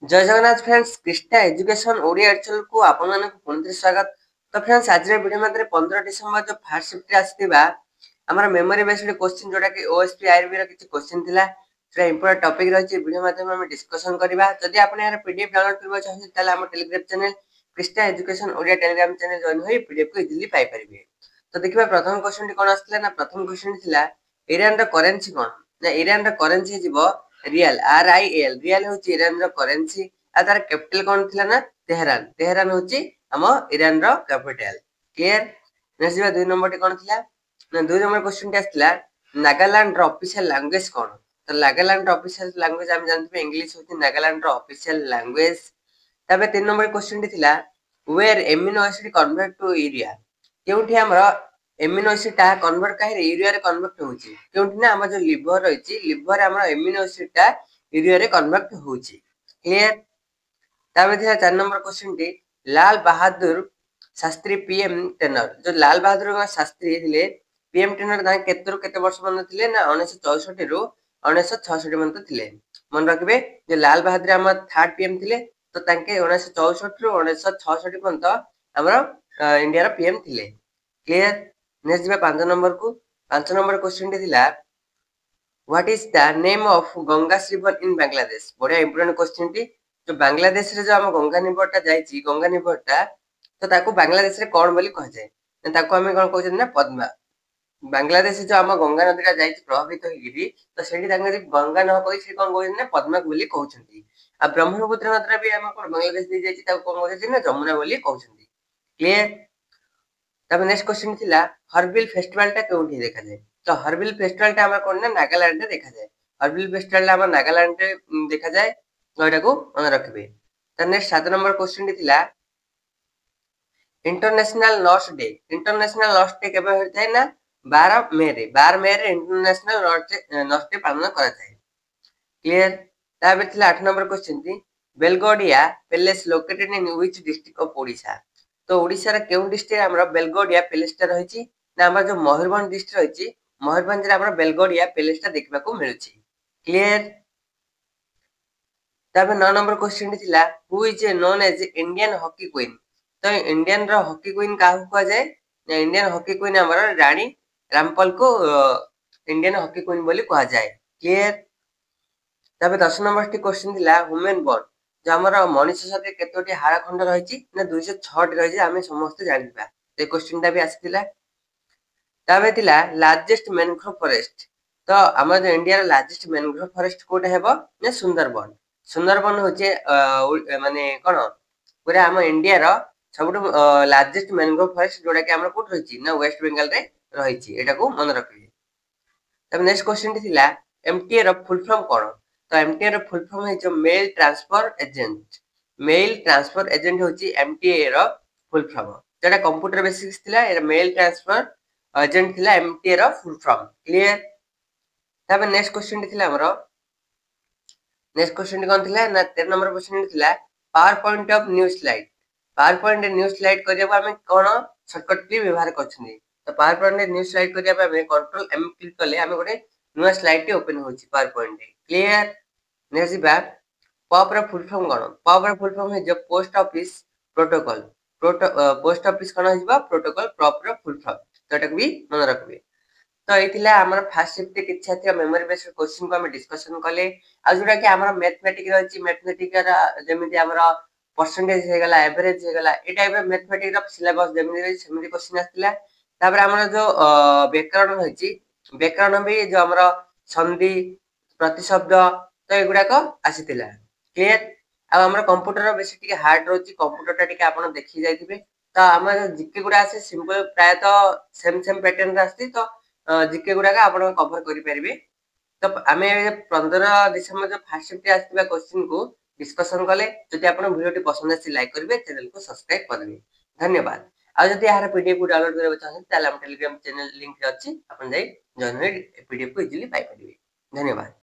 जय Jagannath friends, Krishna education Odia channel को आपण मानक पुनः स्वागत। तो फ्रेंड्स आज वीडियो मध्ये 15 डिसेंबर जो फर्स्ट शिफ्ट आसीबा हमर मेमोरी बेस्ड क्वेश्चन जोटा कि ओएसपी आईआरबी रो किछ क्वेश्चन थिला सेटा इंपोर्टेंट टॉपिक रहछि वीडियो माध्यम में डिस्कशन करबा। जदि आपण यार पीडीएफ डाउनलोड करबा चाहते ताले हमर Telegram channel Krishna education Odia Telegram channel join होई पीडीएफ को इजीली पाई परिबे। तो देखिबा प्रथम क्वेश्चन कोन आस्थिला ना प्रथम क्वेश्चन थिला ईरान रो करेंसी कोन ना ईरान रो करेंसी जिवो रियल RIAL रियल होची ईरान रो करेंसी आ तार कैपिटल कोन थिला ना तेहरान तेहरान होची हम ईरान रो कैपिटल। क्लियर नेक्स्ट जिबा 2 नंबर टी कोन थिला ना 2 नंबर क्वेश्चन टी आस्थिला नागालैंड रो ऑफिशियल लैंग्वेज कोन। तो नागालैंड रो ऑफिशियल लैंग्वेज हम जानते इंग्लिश होची नागालैंड रो ऑफिशियल लैंग्वेज। तबे 3 नंबर क्वेश्चन टी थिला where amino acid convert to urea केउठी हमरो एमिनो एसिड ता कन्वर्ट काहे यूरिया रे कन्वर्ट होची केउठी ना हमर जो लिवर रहची लिवर हमर एमिनो एसिड ता यूरिया रे कन्वर्ट होची। क्लियर तबे थिला 4 नंबर क्वेश्चन टी लाल बहादुर शास्त्री पीएम टेनर जो लाल बहादुर शास्त्री थिले पीएम टेनर ता केतरु केते वर्ष बंद थिले ना 1964 रु 1966 बंद थिले। मन रखबे जे लाल बहादुर हमर थर्ड पीएम थिले तो तांके 1964 रु 1966 बंद हमर इंडिया रो पीएम थिले। क्लियर नेक्स्ट जिबा 5 नंबर को 5 नंबर क्वेश्चन टी थिला what is the name of Ganga river in Bangladesh बड़ा इंपोर्टेंट क्वेश्चन टी जो बांग्लादेश रे जो हम गंगा रिवर ता जाईची गंगा रिवर ता तो ताको बांग्लादेश रे कोन बोली कह जाय ताको हम कोन कहै ना पद्मा। बांग्लादेश जो हम गंगा नदी ता जाईची प्रभावित होगिरी तो सेठी तांगे गंगा न कहि से कोन कहै ना पद्मा बोली कहउछंती। आ ब्रह्मपुत्र नदी भी हम कोन बांग्लादेश दे जाईची ताको कोन कहै ना जमुना बोली कहउछंती। क्लियर तब नेक्स्ट क्वेश्चन थिला हॉर्नबिल फेस्टिवल ता केउठी देखा जाय तो हॉर्नबिल फेस्टिवल ता हमर कोन ना नागालैंड रे देखा जाय हॉर्नबिल फेस्टिवल हमर नागालैंड रे देखा जाय तो एटा को मन रखबे। त नेक्स्ट 7 नंबर क्वेश्चन थिला इंटरनेशनल नर्स डे केबे होय ना 12 मे रे इंटरनेशनल नर्स डे पालन करा जाय। क्लियर ताबे थिला 8 नंबर क्वेश्चन थी Belgadia palace located in which district of Odisha तो ओडिसा रे केउ डिस्ट्रिक्ट हमर बेलगोडिया पैलेस ता रहिची ना हमर जो मयूरभंज डिस्ट्रिक्ट रहिची मयूरभंज रे हमर बेलगोडिया पैलेस ता देखबा को मिलुची। क्लियर तबे 9 नंबर क्वेश्चन थिला who is known as Indian hockey queen तो इंडियन रो हॉकी क्वीन काहू कह जाय ना इंडियन हॉकी क्वीन हमर रानी रामपाल को इंडियन हॉकी क्वीन बोली कह जाय। क्लियर तबे 10 नंबर टी क्वेश्चन थिला ह्यूमन बोन जो हमर मनुष्य साथे केतोटी हाड़ खंड रहिची ना 206 टी रहिची हमें समस्त जानिबा ए क्वेश्चन टा भी आसीतिला। तबे थिला लार्जेस्ट मैनग्रोव फॉरेस्ट तो हमर इंडिया रो लार्जेस्ट मैनग्रोव फॉरेस्ट कोटा हेबो ना सुंदरबन सुंदरबन होचे माने कोन पूरा हम इंडिया रो सबटु लार्जेस्ट मैनग्रोव फॉरेस्ट जोडा कि हमर कोट रहिची ना वेस्ट बंगाल रे रहिची एटा को मन रखिबे। तब नेक्स्ट क्वेश्चन थिला एमटीए रो फुल फॉर्म कोन तो एमटीए रो फुल फॉर्म है जो मेल ट्रांसफर एजेंट होची एमटीए रो फुल फॉर्म जेटा कंप्यूटर बेसिक्स थिला ए मेल ट्रांसफर एजेंट थिला एमटीए रो फुल फॉर्म। क्लियर तब नेक्स्ट क्वेश्चन थिला हमरो नेक्स्ट क्वेश्चन कोन थिला ना 13 नंबर क्वेश्चन थिला power point of new slide करिया हम कोन शॉर्टकट की व्यवहार करछनी तो पावर पॉइंट न्यू स्लाइड करिया हम कंट्रोल एम क्लिक करले हम गोटे न्यू स्लाइड टी ओपन होची पावर पॉइंट। क्लियर नेक्स्ट बात पॉप रो फुल फॉर्म कोन पॉप रो फुल फॉर्म है जो post office protocol post office कोन हिबा प्रोटोकॉल पॉप रो फुल फॉर्म तो एटा भी मन रखबे। तो एथिला हमर फर्स्ट शिफ्ट के किछा थिया मेमोरी बेस्ड क्वेश्चन को हम डिस्कशन कले आ जोटा कि हमर मैथमेटिक्स रहची मैथमेटिक्स रा जेमिति हमर परसेंटेज हे गला एवरेज हे गला ए टाइप रो मैथमेटिक्स रा सिलेबस जेमिति सेमिति क्वेश्चन आस्तिला। तापर हमर जो व्याकरण होची व्याकरण भी जो हमर संधि प्रतिशब्द तो एगुडा को आसीतिला। क्लियर आ हमर कंप्यूटर बेसी टिके हार्ड रहची कंप्यूटर टा टिके आपण देखि जाइथिबे तो हमर जीके गुडा आसे सिंपल प्राय तो सेम पैटर्न आस्ती तो जीके गुडा का आपण कवर करि परिबे। तो आमे 15 डिसेंबर जो फर्स्ट शिफ्ट आस्तिबा क्वेश्चन को डिस्कशन कले जदि आपण वीडियो टी पसंद आसी लाइक करिवे चैनल को सब्सक्राइब करबे। धन्यवाद आ जदि यार पीडीएफ को डाउनलोड करबा चाहत ताले हम टेलीग्राम चैनल लिंक अछि आपण जाई जॉइन होई पीडीएफ को इजीली पाई परिबे। धन्यवाद।